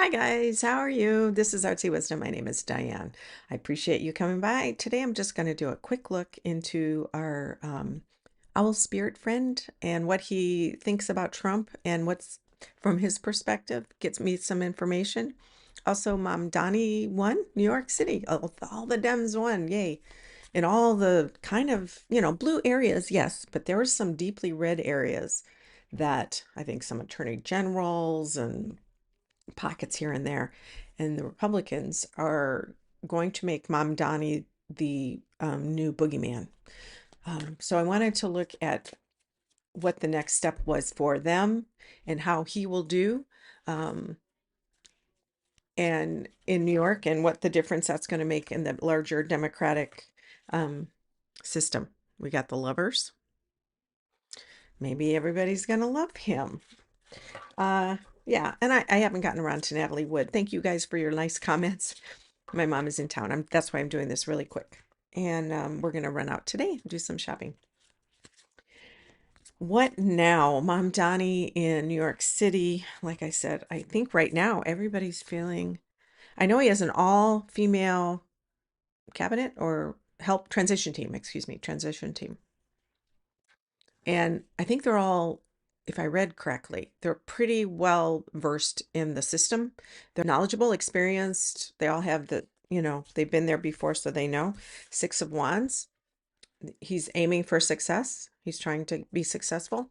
Hi guys, how are you? This is Artsy Wisdom. My name is Diane. I appreciate you coming by. Today I'm just going to do a quick look into our owl spirit friend and what he thinks about Trump and what's from his perspective. Gets me some information. Also, Mamdani won New York City. All the Dems won. Yay. In all the kind of, blue areas, yes, but there were some deeply red areas that I think some attorney generals and pockets here and there. And the Republicans are going to make Mamdani the new boogeyman. So I wanted to look at what the next step was for them and how he will do. And in New York, and what the difference that's going to make in the larger democratic system. We got the lovers. Maybe everybody's going to love him. Yeah, and I haven't gotten around to Natalie Wood. Thank you guys for your nice comments. My mom is in town. That's why I'm doing this really quick. And we're going to run out today and do some shopping. What now? Mamdani in New York City. Like I said, I think right now everybody's feeling. I know he has an all-female cabinet or help transition team, excuse me, transition team. And I think they're all, if I read correctly, they're pretty well versed in the system. They're knowledgeable, experienced. They all have they've been there before, so they know. Six of Wands. He's aiming for success. He's trying to be successful.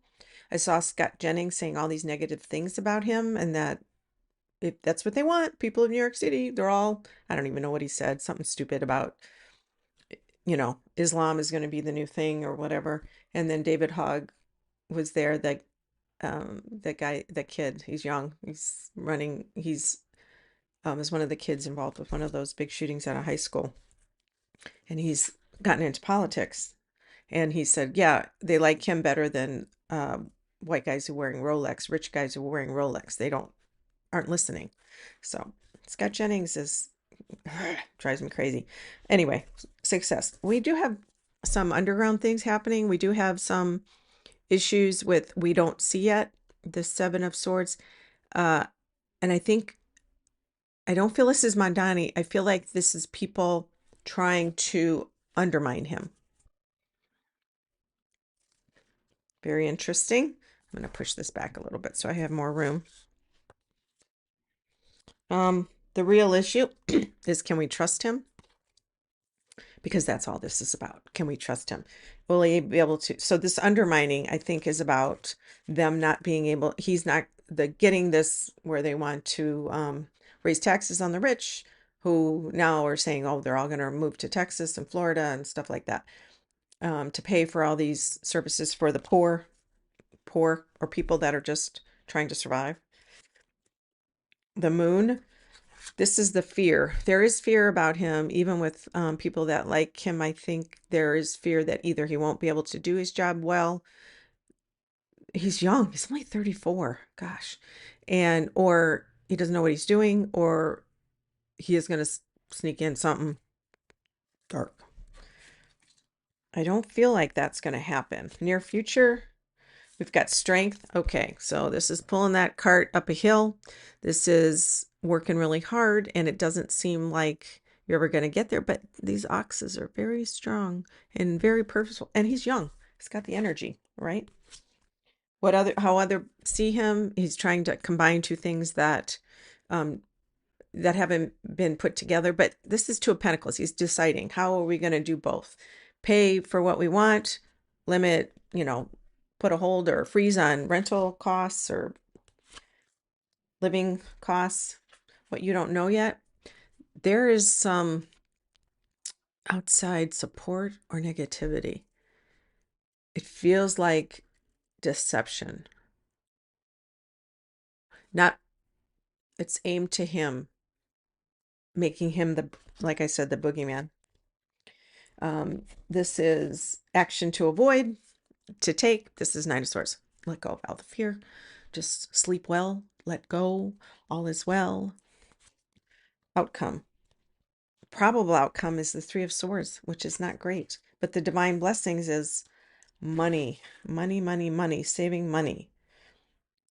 I saw Scott Jennings saying all these negative things about him, and that if that's what they want, people of New York City, they're all, I don't even know what he said, something stupid about, Islam is going to be the new thing or whatever. And then David Hogg was there, that guy, that kid, he's young, he's running, he's is one of the kids involved with one of those big shootings at a high school, and he's gotten into politics. And he said, yeah, they like him better than white guys who are wearing Rolex, rich guys who are wearing Rolex. They aren't listening. So Scott Jennings is drives me crazy. Anyway, success. We do have some underground things happening. We do have some issues with we don't see yet, the Seven of Swords. And I don't feel this is Mamdani. I feel like this is people trying to undermine him. Very interesting. I'm going to push this back a little bit so I have more room. The real issue is, can we trust him? Because that's all this is about. Can we trust him? Will he be able to? So this undermining, I think, is about them not being able, he's not getting this where they want to raise taxes on the rich, who now are saying, oh, they're all going to move to Texas and Florida and stuff like that, to pay for all these services for the poor or people that are just trying to survive. The moon. This is the fear. There is fear about him, even with people that like him. I think there is fear that either he won't be able to do his job well. He's young. He's only 34. Gosh. Or he doesn't know what he's doing, or he is going to sneak in something dark. I don't feel like that's going to happen. Near future, we've got strength. Okay, so this is pulling that cart up a hill. This is working really hard, and it doesn't seem like you're ever going to get there. But these oxes are very strong and very purposeful. And he's young. He's got the energy, right? How other see him? He's trying to combine two things that haven't been put together. But this is Two of Pentacles. He's deciding, how are we going to do both? Pay for what we want, limit, put a hold or freeze on rental costs or living costs, what you don't know yet. There is some outside support or negativity. It feels like deception. Not, it's aimed to him, making him like I said, the boogeyman. This is action to avoid, to take. This is Nine of Swords. Let go of all the fear. Just sleep well. Let go. All is well. Outcome. Probable outcome is the Three of Swords, which is not great. But the divine blessings is money, money, money, money, saving money.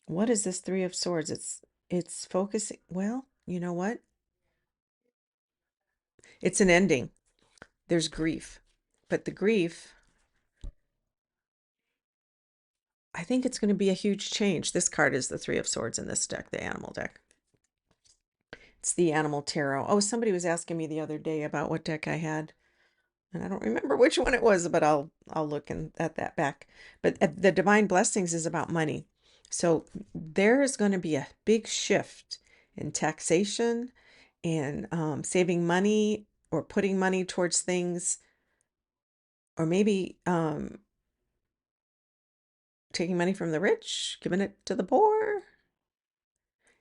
What is this Three of Swords? It's focusing. Well, you know what? It's an ending. There's grief. But the grief, I think it's going to be a huge change. This card is the Three of Swords in this deck, the animal deck. It's the animal tarot. Oh, somebody was asking me the other day about what deck I had. And I don't remember which one it was, but I'll look at that back. But the divine blessings is about money. So there is going to be a big shift in taxation and saving money or putting money towards things, or maybe taking money from the rich, giving it to the poor.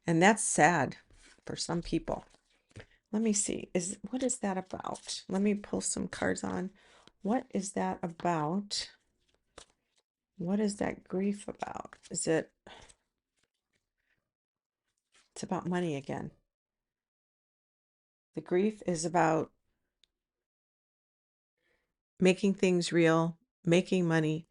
And that's sad for some people. Let me see. What is that about? Let me pull some cards on. What is that about? What is that grief about? It's about money again. The grief is about making things real, making money.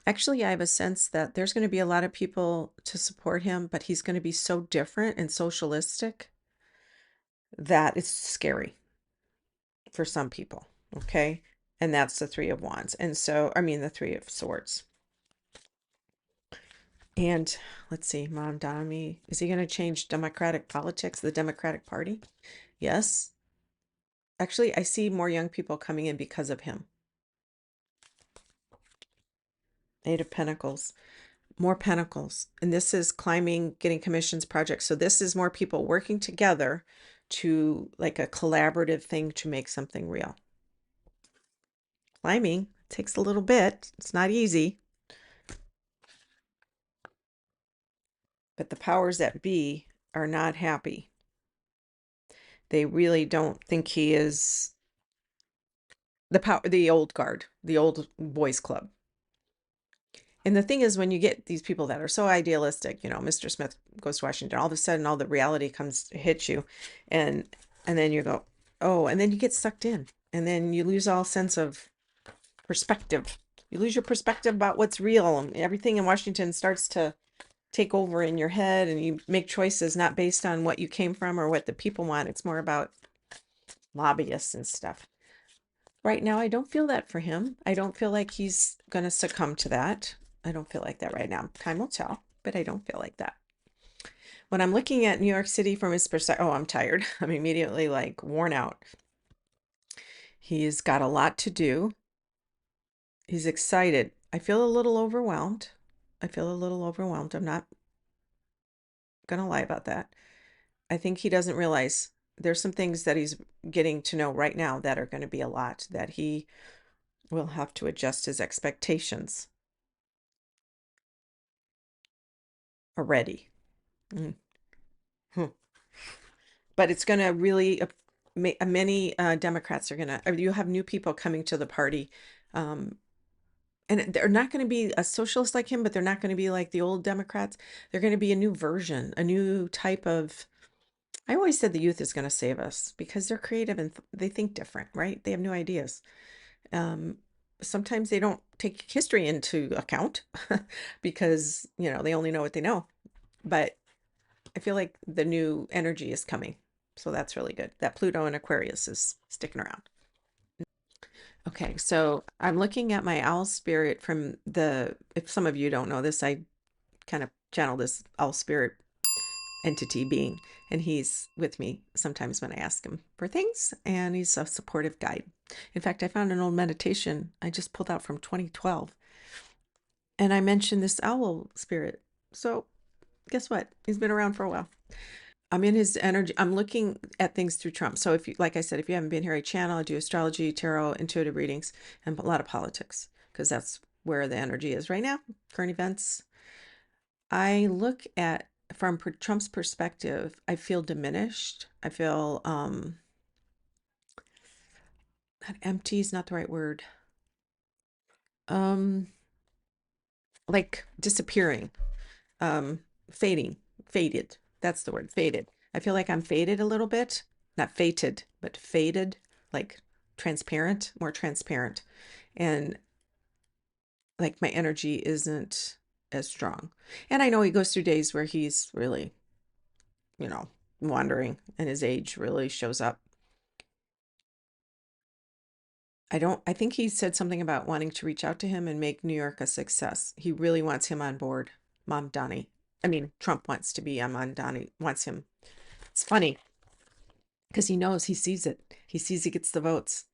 Actually, I have a sense that there's going to be a lot of people to support him, but he's going to be so different and socialistic that it's scary for some people. Okay. And that's the Three of Wands. And so, I mean, the Three of Swords. And let's see, Mamdani, is he going to change democratic politics, the Democratic Party? Yes. Actually, I see more young people coming in because of him. Eight of Pentacles, more Pentacles. And this is climbing, getting commissions, projects. So this is more people working together to like a collaborative thing to make something real. Climbing takes a little bit. It's not easy. But the powers that be are not happy. They really don't think he is the old guard, the old boys club. And the thing is, when you get these people that are so idealistic, Mr. Smith goes to Washington, all of a sudden all the reality comes to hit you, and then you go, oh, and then you get sucked in, and then you lose all sense of perspective. You lose your perspective about what's real, and everything in Washington starts to take over in your head, and you make choices not based on what you came from or what the people want. It's more about lobbyists and stuff. Right now, I don't feel that for him. I don't feel like he's going to succumb to that. I don't feel like that right now. Time will tell, but I don't feel like that. When I'm looking at New York City from his perspective, oh, I'm tired. I'm immediately like worn out. He's got a lot to do. He's excited. I feel a little overwhelmed. I'm not going to lie about that. I think he doesn't realize there's some things that he's getting to know right now that are going to be a lot, that he will have to adjust his expectations already. Mm. Hmm. But it's going to really, many Democrats are going to, you have new people coming to the party. And they're not going to be a socialist like him, but they're not going to be like the old Democrats. They're going to be a new version, a new type of, I always said the youth is going to save us because they're creative and they think different, right? They have new ideas. Sometimes they don't take history into account because, they only know what they know. But I feel like the new energy is coming. So that's really good. That Pluto in Aquarius is sticking around. Okay, so I'm looking at my owl spirit from if some of you don't know this, I kind of channel this owl spirit entity being, and he's with me sometimes when I ask him for things, and he's a supportive guide. In fact, I found an old meditation I just pulled out from 2012, and I mentioned this owl spirit. So guess what? He's been around for a while. I'm in his energy. I'm looking at things through Trump. So if you, like I said, if you haven't been here, I channel, I do astrology, tarot, intuitive readings, and a lot of politics, because that's where the energy is right now, current events. I look at, from Trump's perspective, I feel diminished. I feel, not empty is not the right word. Like disappearing, faded. That's the word, faded. I feel like I'm faded a little bit, not fated, but faded, like more transparent. And like my energy isn't as strong. And I know he goes through days where he's really, you know, wandering and his age really shows up. I think he said something about wanting to reach out to him and make New York a success. He really wants him on board. Mamdani. I mean, Trump wants to be on Mamdani, wants him. It's funny because he knows, he sees it. He sees he gets the votes.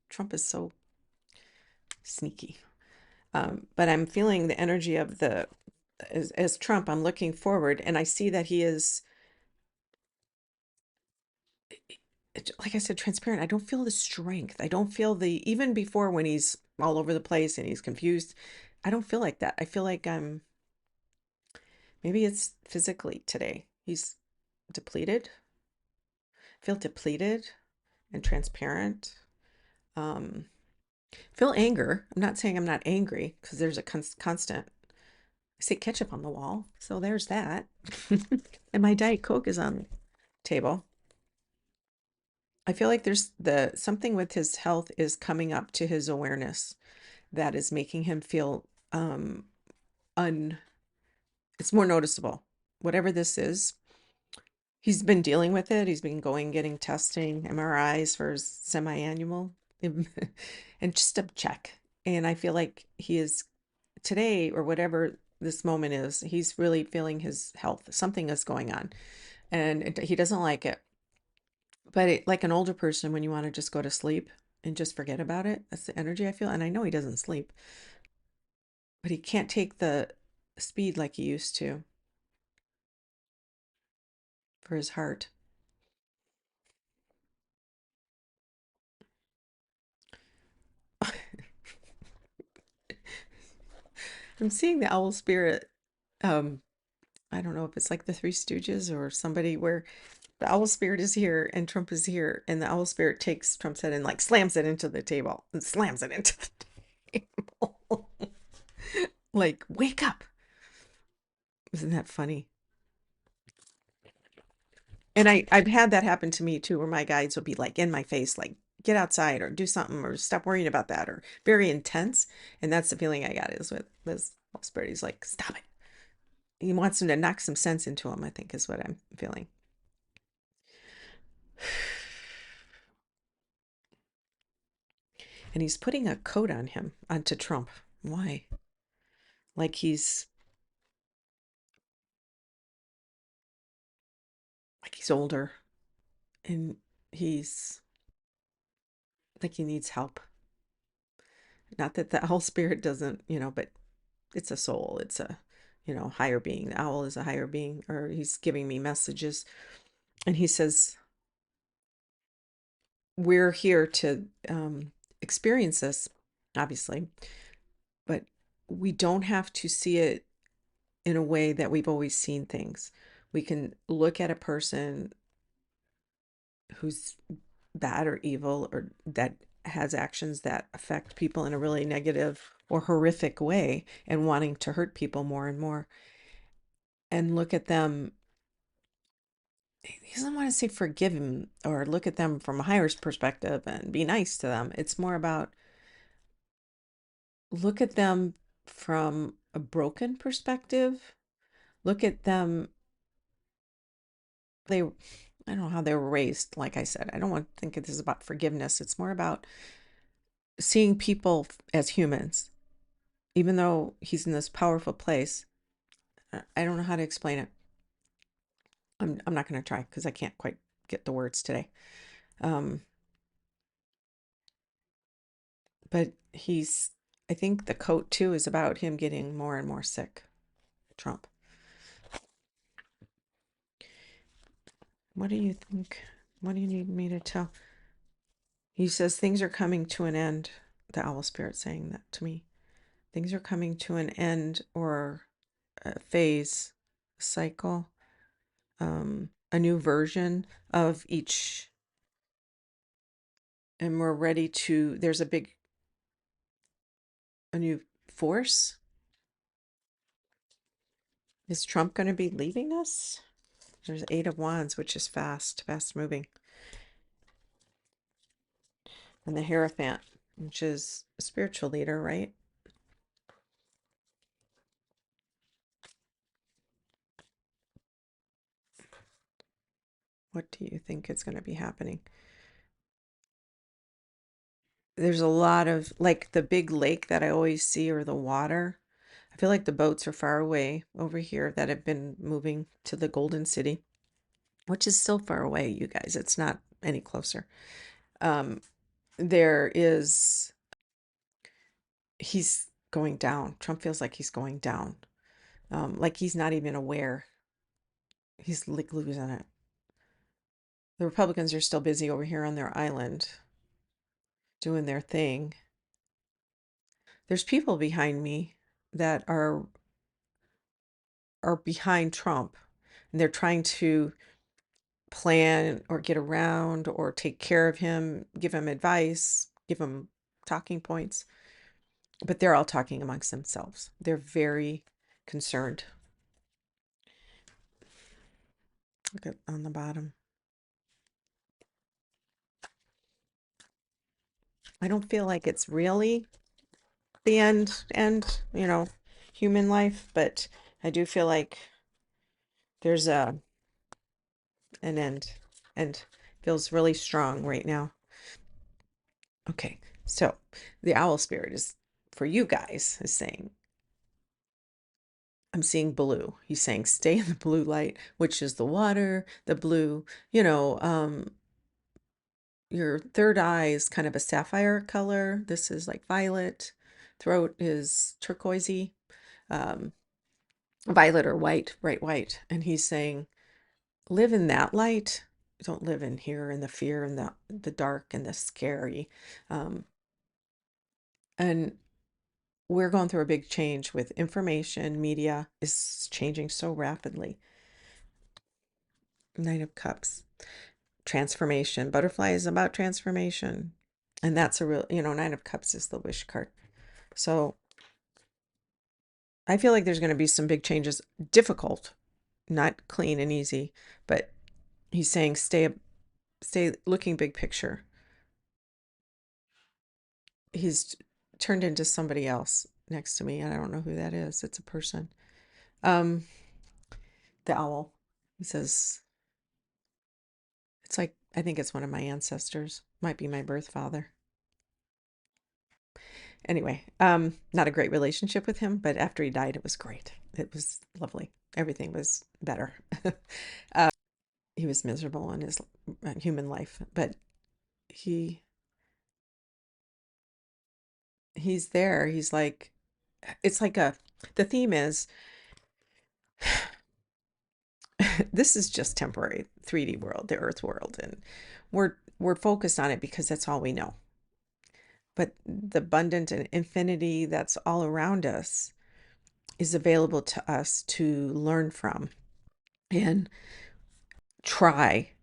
Trump is so sneaky. But I'm feeling the energy of as Trump, I'm looking forward and I see that he is, like I said, transparent. I don't feel the strength. I don't feel even before when he's all over the place and he's confused, I don't feel like that. I feel like maybe it's physically today. He's depleted. I feel depleted and transparent. Um, feel anger. I'm not saying I'm not angry because there's a constant, I say ketchup on the wall. So there's that. And my Diet Coke is on the table. I feel like there's something with his health is coming up to his awareness that is making him feel un it's more noticeable. Whatever this is, he's been dealing with it. He's been getting testing, MRIs for his semi-annual and just a check. And I feel like he is today or whatever this moment is, he's really feeling his health. Something is going on and he doesn't like it. But like an older person, when you want to just go to sleep and just forget about it, that's the energy I feel. And I know he doesn't sleep, but he can't take the speed like he used to for his heart. I'm seeing the owl spirit. Um, I don't know if it's like the Three Stooges or somebody where the owl spirit is here and Trump is here, and the owl spirit takes Trump's head and like slams it into the table and slams it into the table. Like, wake up. Isn't that funny? And I've had that happen to me too, where my guides will be like in my face, like, get outside or do something or stop worrying about that, or very intense. And that's the feeling I got is with this spirit. He's like, stop it. He wants him to knock some sense into him, I think is what I'm feeling. And he's putting a coat on him, onto Trump. Why? Like he's older and he's like he needs help. Not that the owl spirit doesn't, but it's a soul. It's a, higher being. The owl is a higher being, or he's giving me messages. And he says, we're here to experience this, obviously, but we don't have to see it in a way that we've always seen things. We can look at a person who's bad or evil or that has actions that affect people in a really negative or horrific way and wanting to hurt people more and more, and look at them. He doesn't want to say forgive him or look at them from a higher perspective and be nice to them. It's more about look at them from a broken perspective. Look at them. I don't know how they were raised. Like I said, I don't want to think this is about forgiveness. It's more about seeing people as humans, even though he's in this powerful place. I don't know how to explain it. I'm not going to try because I can't quite get the words today. Um, but I think the coat too is about him getting more and more sick. Trump. What do you think? What do you need me to tell? He says things are coming to an end. The owl spirit saying that to me. Things are coming to an end or a phase, cycle, a new version of each. And we're ready to, there's a new force. Is Trump going to be leaving us? There's Eight of Wands, which is fast moving. And the Hierophant, which is a spiritual leader, right? What do you think is going to be happening? There's a lot of, like, the big lake that I always see, or the water. I feel like the boats are far away over here that have been moving to the Golden City, which is still far away, you guys. It's not any closer. Um, there is, he's going down. Trump feels like he's going down. Like he's not even aware. He's like losing it. The Republicans are still busy over here on their island doing their thing. There's people behind me that are behind Trump, and they're trying to plan or get around or take care of him, give him advice, give him talking points. But they're all talking amongst themselves. They're very concerned. Look at on the bottom. I don't feel like it's really the end, human life, but I do feel like there's an end, and feels really strong right now. Okay, so the owl spirit is, for you guys, is saying, I'm seeing blue. He's saying stay in the blue light, which is the water, the blue, your third eye is kind of a sapphire color. This is like violet. Throat is turquoisey, um, violet or white, bright white. And he's saying, live in that light. Don't live in here in the fear and the dark and the scary. And we're going through a big change with information. Media is changing so rapidly. Knight of Cups. Transformation. Butterfly is about transformation. And that's a real, Nine of Cups is the wish card. So I feel like there's going to be some big changes. Difficult, not clean and easy, but he's saying stay looking big picture. He's turned into somebody else next to me, and I don't know who that is. It's a person. The owl. He says, it's like, I think it's one of my ancestors. Might be my birth father. Anyway, not a great relationship with him, but after he died, it was great. It was lovely. Everything was better. He was miserable in his human life, but he's there. He's like, it's like the theme is, this is just temporary, 3D world, the earth world, and we're focused on it because that's all we know. But the abundant and infinity that's all around us is available to us to learn from and try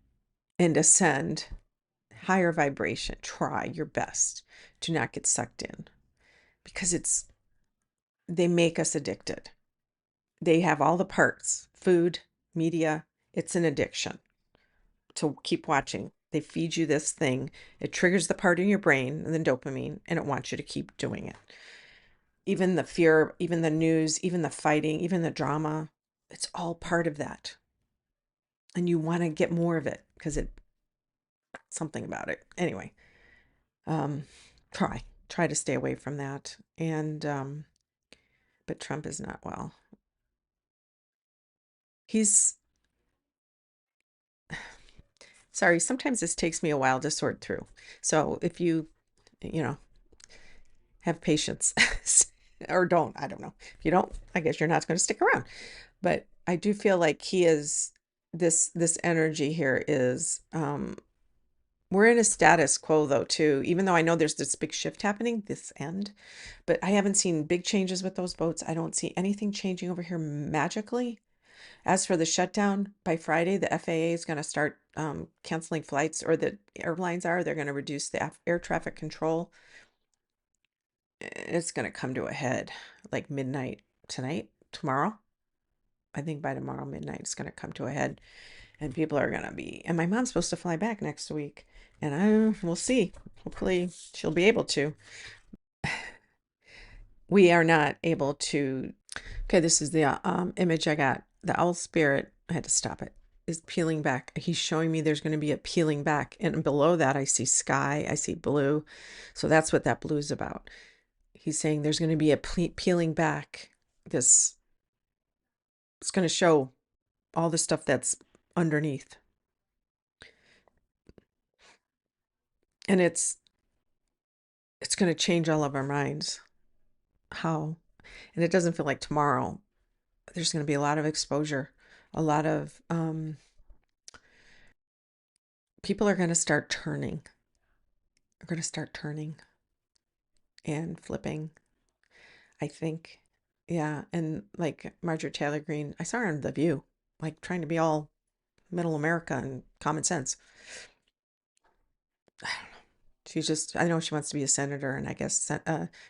and ascend higher vibration. Try your best. Do not get sucked in, because they make us addicted. They have all the parts, food, media. It's an addiction to keep watching. They feed you this thing. It triggers the part in your brain, and then dopamine, and it wants you to keep doing it. Even the fear, even the news, even the fighting, even the drama, it's all part of that. And you want to get more of it because something about it. Anyway, try to stay away from that. And, but Trump is not well. He's, sorry, sometimes this takes me a while to sort through. So if you have patience or don't, I don't know. If you don't, I guess you're not going to stick around. But I do feel like he is, this energy here is, we're in a status quo though too, even though I know there's this big shift happening this end, but I haven't seen big changes with those boats. I don't see anything changing over here magically. As for the shutdown, by Friday, the FAA is going to start canceling flights, or the airlines are. They're going to reduce the air traffic control. It's going to come to a head like midnight tonight, tomorrow. I think by tomorrow midnight, it's going to come to a head, and people are going to be, and my mom's supposed to fly back next week, and we'll see. Hopefully she'll be able to. We are not able to. Okay, this is the image I got. The owl spirit. I had to stop it. is peeling back. He's showing me there's going to be a peeling back. And below that, I see sky, I see blue. So that's what that blue is about. He's saying there's going to be a peeling back. It's going to show all the stuff that's underneath. And it's going to change all of our minds. How? And it doesn't feel like tomorrow. There's going to be a lot of exposure, a lot of people are going to start turning. Are going to start turning and flipping, I think. Yeah, and like Marjorie Taylor Greene, I saw her on The View, like trying to be all middle America and common sense. I don't know. She's just, I know she wants to be a senator, and I guess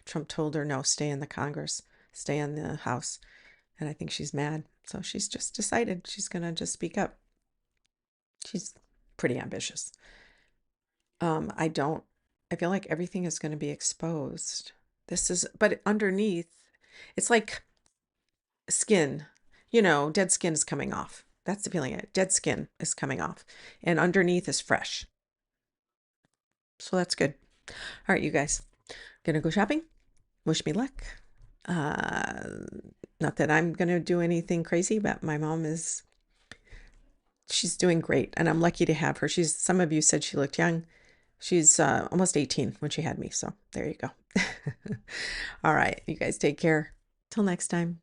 Trump told her, no, stay in the Congress, stay in the House. And I think she's mad. So she's just decided she's going to just speak up. She's pretty ambitious. I feel like everything is going to be exposed. But underneath, it's like skin, dead skin is coming off. That's the feeling. Dead skin is coming off, and underneath is fresh. So that's good. All right, you guys, gonna go shopping. Wish me luck. Not that I'm gonna do anything crazy, but my mom she's doing great, and I'm lucky to have her. Some of you said she looked young. She's almost 18 when she had me. So there you go. All right, you guys take care. Till next time.